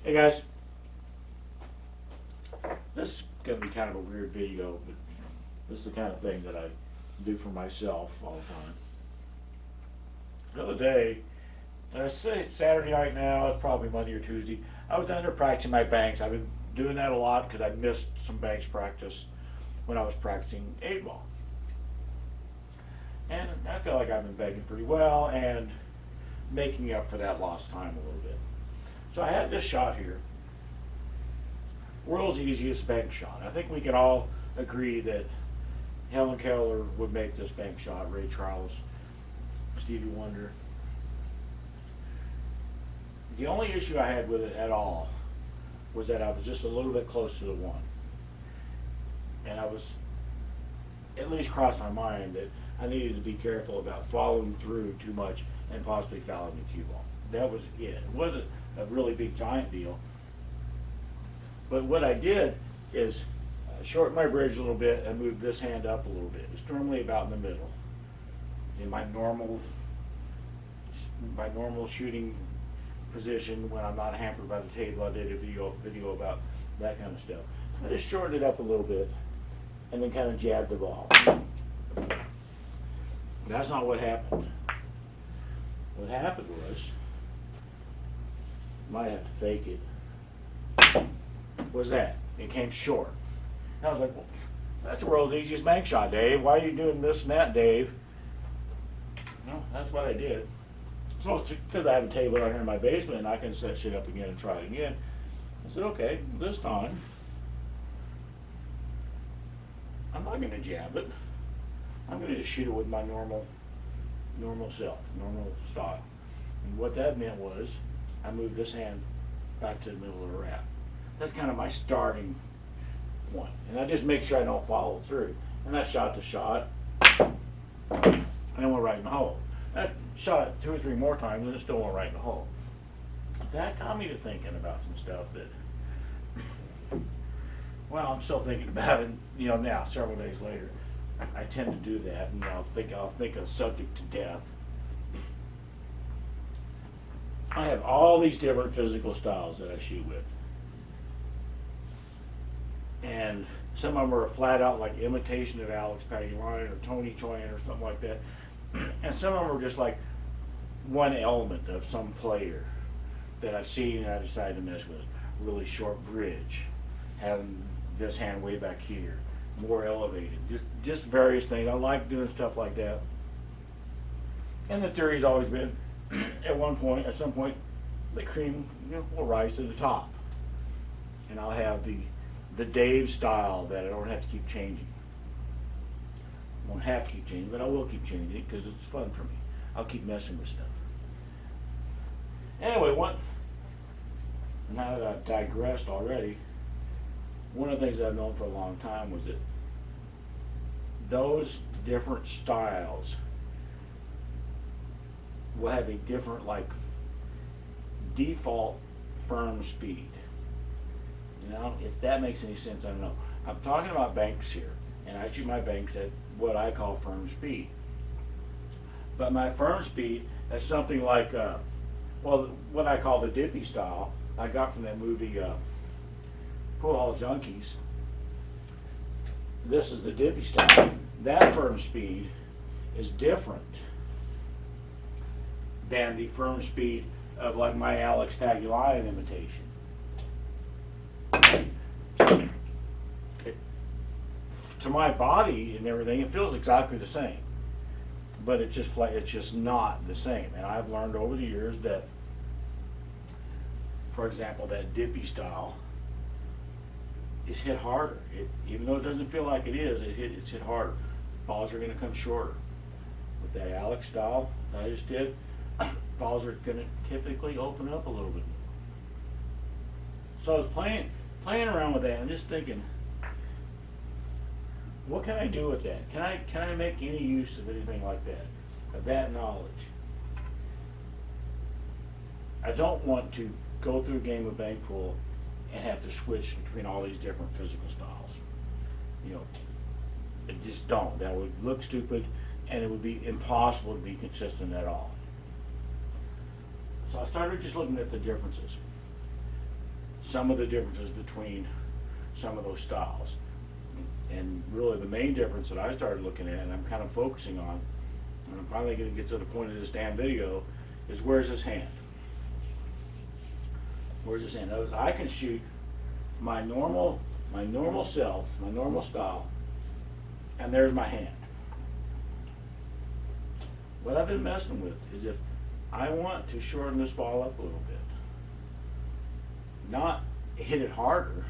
Hey guys, this is going to be kind of a weird video, but this is the kind of thing that I do for myself all the time. The other day, I say it's Saturday night now, it's probably Monday or Tuesday, I was down there practicing my banks. I've been doing that a lot because I missed some banks practice when I was practicing 8-ball. And I feel like I've been banking pretty well and making up for that lost time a little bit. So I had this shot here, world's easiest bank shot. I think we can all agree that Helen Keller would make this bank shot, Ray Charles, Stevie Wonder. The only issue I had with it at all was that I was just a little bit close to the one. And I was, at least crossed my mind that I needed to be careful about following through too much and possibly fouling the cue ball. That was it. It wasn't a really big giant deal. But what I did is shorten my bridge a little bit and move this hand up a little bit. It's normally about in the middle. In my normal shooting position when I'm not hampered by the table. I did a video about that kind of stuff. I just shortened it up a little bit and then kind of jabbed the ball. That's not what happened. What happened might have to fake it, was that it came short. And I was like, well, that's the world's easiest bank shot, Dave. Why are you doing this and that, Dave? No, that's what I did. It's mostly because I have a table out here in my basement and I can set shit up again and try it again. I said, okay, this time I'm not going to jab it. I'm going to just shoot it with my normal self, normal style. And what that meant was I moved this hand back to the middle of the wrap. That's kind of my starting point. And I just make sure I don't follow through. And I shot the shot and it went right in the hole. I shot it 2 or 3 more times and it still went right in the hole. That got me to thinking about some stuff that, well, I'm still thinking about it, now, several days later. I tend to do that, and I'll think of subject to death. I have all these different physical styles that I shoot with. And some of them are flat out like imitation of Alex Pagulayan or Tony Choyan or something like that. And some of them are just like one element of some player that I've seen and I decided to mess with. Really short bridge, having this hand way back here, more elevated, just various things. I like doing stuff like that. And the theory's always been, at some point, the cream will rise to the top. And I'll have the Dave style that I don't have to keep changing. I won't have to keep changing, but I will keep changing it because it's fun for me. I'll keep messing with stuff. Anyway, now that I've digressed already, one of the things that I've known for a long time was that those different styles will have a different, default firm speed. If that makes any sense, I don't know. I'm talking about banks here, and I shoot my banks at what I call firm speed. But my firm speed is something like, what I call the dippy style. I got from that movie, Pool Hall Junkies. This is the dippy style. That firm speed is different than the firm speed of my Alex Pagulayan imitation. To my body and everything, it feels exactly the same, but it's just not the same. And I've learned over the years that, for example, that dippy style is hit harder. Even though it doesn't feel like it is, it's hit harder. Balls are going to come shorter. With that Alex style that I just did, balls are going to typically open up a little bit more. So I was playing around with that and just thinking, what can I do with that? Can I make any use of anything like that? Of that knowledge? I don't want to go through a game of bank pool and have to switch between all these different physical styles. I just don't. That would look stupid and it would be impossible to be consistent at all. So I started just looking at the differences. some of the differences between some of those styles. And really the main difference that I started looking at, and I'm kind of focusing on, and I'm finally going to get to the point of this damn video, is where's his hand? Where's his hand? I can shoot my normal self, my normal style, and there's my hand. What I've been messing with is if I want to shorten this ball up a little bit, not hit it harder,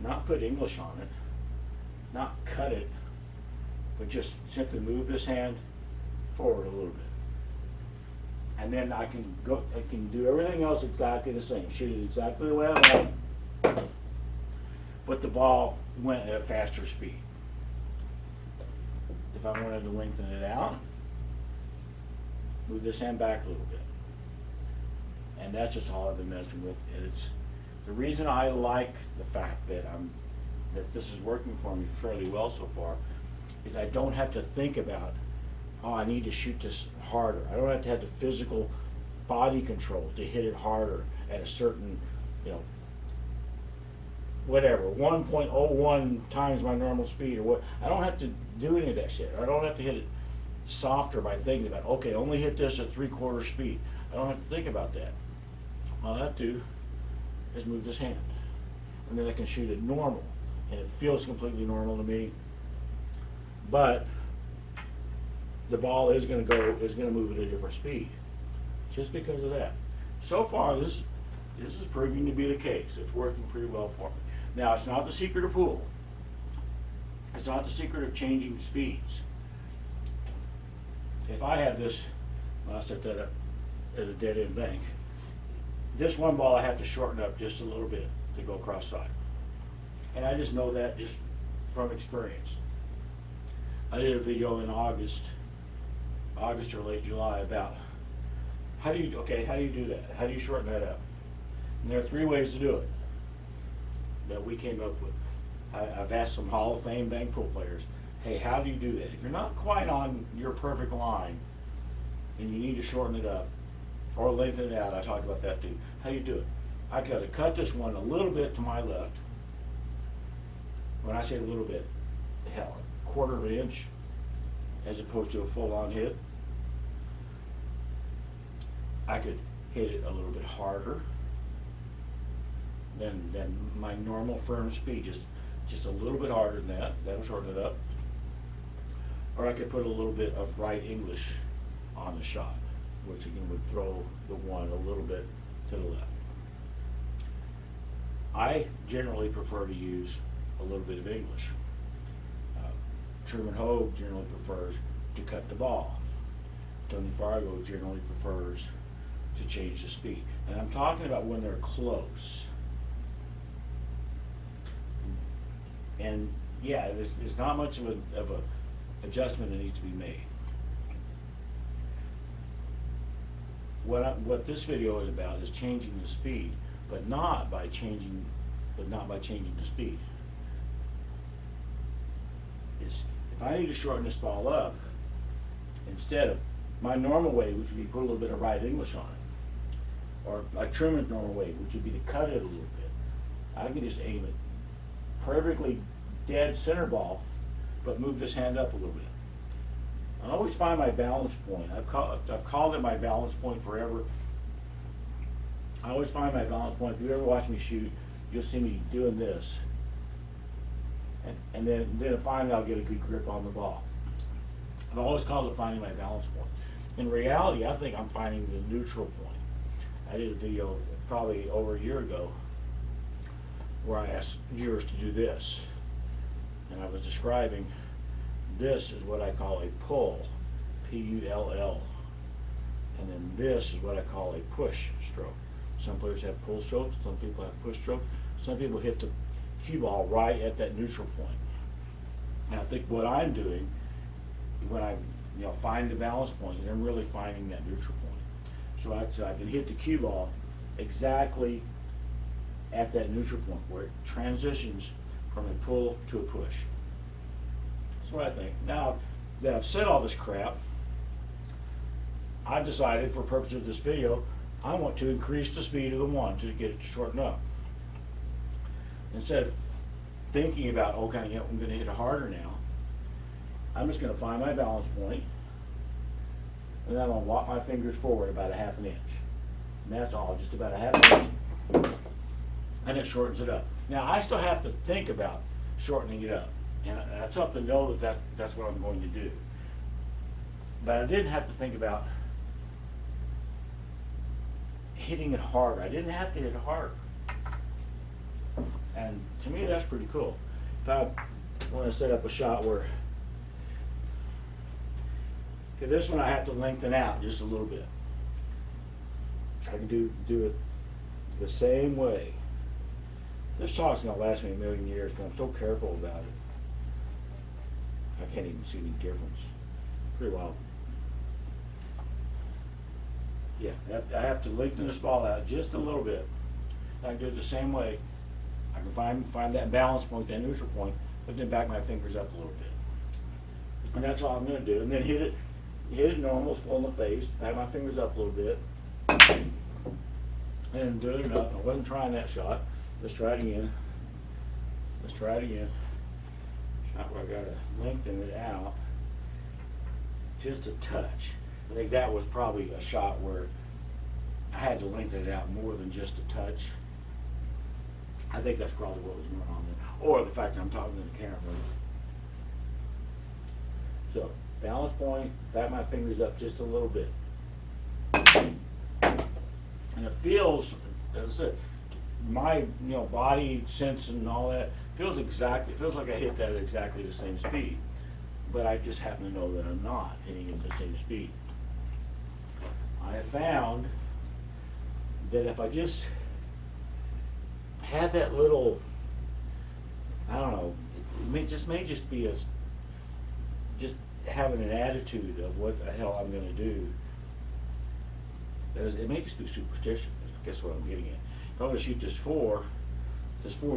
not put English on it, not cut it, but just simply move this hand forward a little bit. And then I can do everything else exactly the same. Shoot it exactly the way I want, but the ball went at a faster speed. If I wanted to lengthen it out, move this hand back a little bit. And that's just all I've been messing with. And it's the reason I like the fact that this is working for me fairly well so far, is I don't have to think about, oh, I need to shoot this harder. I don't have to have the physical body control to hit it harder at a certain, whatever, 1.01 times my normal speed or what. I don't have to do any of that shit. I don't have to hit it softer by thinking about, okay, only hit this at 3/4 speed. I don't have to think about that. All I have to do is move this hand. And then I can shoot it normal. And it feels completely normal to me. But the ball is going to move at a different speed, just because of that. So far, this is proving to be the case. It's working pretty well for me. Now, it's not the secret of pool. It's not the secret of changing speeds. If I have this, I'll set that up as a dead-end bank. This one ball I have to shorten up just a little bit to go cross-side. And I just know that just from experience. I did a video in August or late July about how do you do that? How do you shorten that up? And there are 3 ways to do it that we came up with. I've asked some Hall of Fame bank pool players, hey, how do you do that? If you're not quite on your perfect line and you need to shorten it up or lengthen it out, I talked about that too. How do you do it? I got to cut this one a little bit to my left. When I say a little bit, hell, 1/4 inch as opposed to a full-on hit. I could hit it a little bit harder than my normal firm speed, just a little bit harder than that. That'll shorten it up. Or I could put a little bit of right English on the shot, which again would throw the one a little bit to the left. I generally prefer to use a little bit of English. Truman Hogue generally prefers to cut the ball. Tony Fargo generally prefers to change the speed. And I'm talking about when they're close. And yeah, there's not much of a adjustment that needs to be made. What this video is about is changing the speed, but not by changing the speed. If I need to shorten this ball up, instead of my normal way, which would be put a little bit of right English on it, or like Truman's normal way, which would be to cut it a little bit, I can just aim it perfectly dead center ball, but move this hand up a little bit. I always find my balance point. I've called it my balance point forever. I always find my balance point. If you ever watch me shoot, you'll see me doing this. And then finally I'll get a good grip on the ball. I've always called it finding my balance point. In reality, I think I'm finding the neutral point. I did a video probably over a year ago where I asked viewers to do this. And I was describing this is what I call a pull, P-U-L-L. And then this is what I call a push stroke. Some players have pull strokes, some people have push strokes. Some people hit the cue ball right at that neutral point. And I think what I'm doing when I find the balance point is I'm really finding that neutral point. So I can hit the cue ball exactly at that neutral point where it transitions from a pull to a push. That's what I think. Now that I've said all this crap, I've decided for purposes of this video, I want to increase the speed of the one to get it to shorten up. instead of thinking about, okay, I'm going to hit it harder now, I'm just going to find my balance point, and then I'm going to walk my fingers forward about a half an inch. And that's all, just about a half an inch. And it shortens it up. Now, I still have to think about shortening it up. And I still have to know that that's what I'm going to do. But I didn't have to think about hitting it harder. I didn't have to hit it harder. And to me, that's pretty cool. If I want to set up a shot where, okay, this one I have to lengthen out just a little bit. I can do it the same way. This shot's gonna last me a million years, but I'm so careful about it. I can't even see any difference. Pretty wild. Yeah, I have to lengthen this ball out just a little bit. I can do it the same way. I can find that balance point, that neutral point, but then back my fingers up a little bit. And that's all I'm gonna do. And then hit it normal, full in the face, back my fingers up a little bit. And do it enough. I wasn't trying that shot. Let's try it again. Let's try it again. Shot where I gotta lengthen it out just a touch. I think that was probably a shot where I had to lengthen it out more than just a touch. I think that's probably what was going on there. Or the fact that I'm talking to the camera. So, balance point, back my fingers up just a little bit. And it feels, as I said, my body sense and all that feels exactly. It feels like I hit that at exactly the same speed, but I just happen to know that I'm not hitting it at the same speed. I have found that if I just had that little, I don't know, it may just be just having an attitude of what the hell I'm going to do. It may just be superstition. Guess what I'm getting at. If I'm going to shoot this four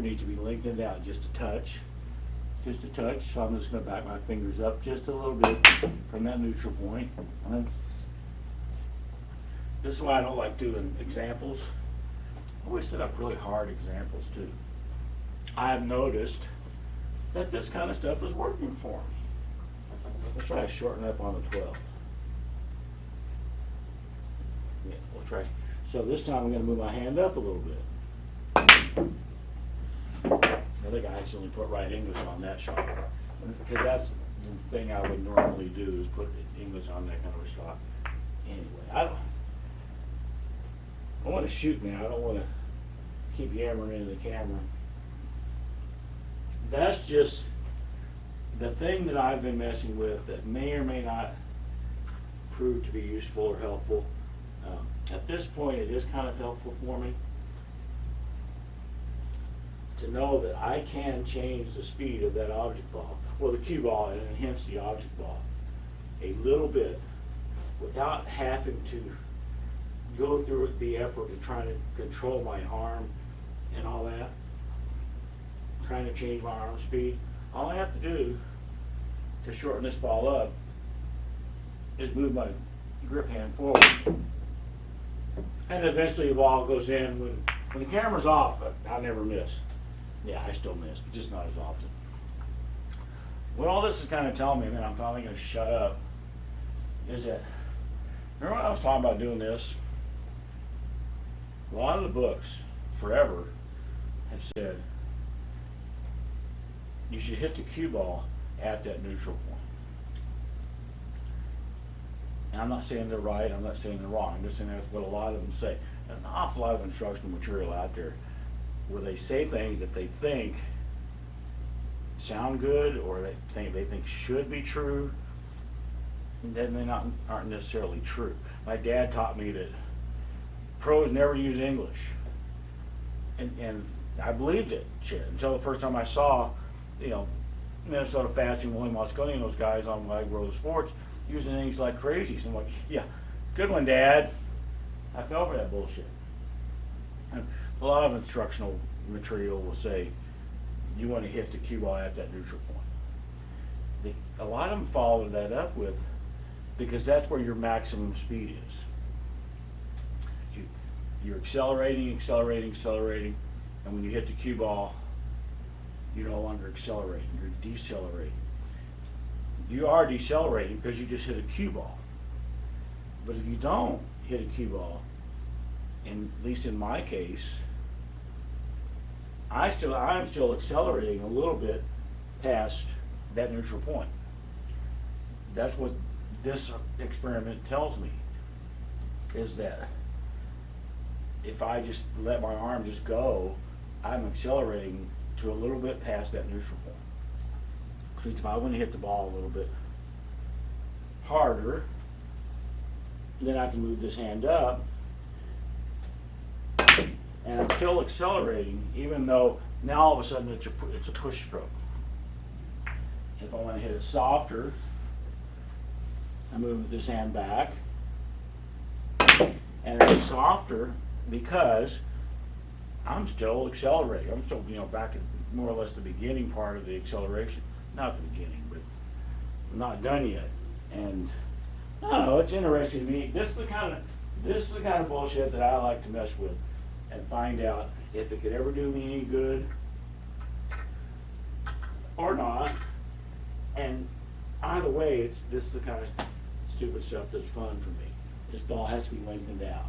needs to be lengthened out just a touch. Just a touch. So I'm just going to back my fingers up just a little bit from that neutral point. This is why I don't like doing examples. I always set up really hard examples too. I have noticed that this kind of stuff is working for me. Let's try to shorten up on the 12. Yeah, we'll try. So this time I'm going to move my hand up a little bit. I think I accidentally put right English on that shot. Because that's the thing I would normally do, is put English on that kind of a shot. Anyway, I want to shoot now. I don't want to keep yammering into the camera. That's just the thing that I've been messing with that may or may not prove to be useful or helpful. At this point, it is kind of helpful for me to know that I can change the speed of that object ball, well, the cue ball, and hence the object ball, a little bit without having to go through the effort of trying to control my arm and all that, trying to change my arm speed. All I have to do to shorten this ball up is move my grip hand forward. And eventually the ball goes in. When the camera's off, I never miss. Yeah, I still miss, but just not as often. What all this is kind of telling me, and then I'm finally going to shut up, is that, remember when I was talking about doing this? A lot of the books, forever, have said you should hit the cue ball at that neutral point. And I'm not saying they're right, I'm not saying they're wrong, I'm just saying that's what a lot of them say. There's an awful lot of instructional material out there where they say things that they think sound good or they think should be true, and then they aren't necessarily true. My dad taught me that pros never use English, and I believed it until the first time I saw, Minnesota Fasting, William Mosconi, and those guys on Wide World of Sports using English like crazy. So I'm like, yeah, good one, Dad. I fell for that bullshit. And a lot of instructional material will say you want to hit the cue ball at that neutral point. A lot of them follow that up with, because that's where your maximum speed is. You're accelerating, and when you hit the cue ball, you're no longer accelerating, you're decelerating. You are decelerating because you just hit a cue ball. But if you don't hit a cue ball, and at least in my case, I'm still accelerating a little bit past that neutral point. That's what this experiment tells me, is that if I just let my arm just go, I'm accelerating to a little bit past that neutral point. So if I want to hit the ball a little bit harder, then I can move this hand up, and I'm still accelerating, even though now all of a sudden it's a push stroke. If I want to hit it softer, I move this hand back, and it's softer because I'm still accelerating. I'm still, back at more or less the beginning part of the acceleration. Not the beginning, but I'm not done yet. And I don't know, it's interesting to me. This is the kind of bullshit that I like to mess with and find out if it could ever do me any good or not. And either way, this is the kind of stupid stuff that's fun for me. This ball has to be lengthened out.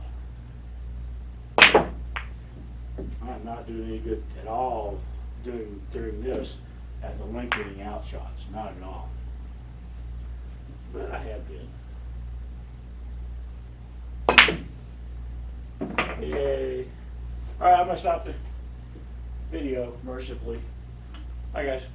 I'm not doing any good at all doing this as the lengthening out shots, not at all. But I have been. Yay. All right, I'm gonna stop the video mercifully. Bye, guys.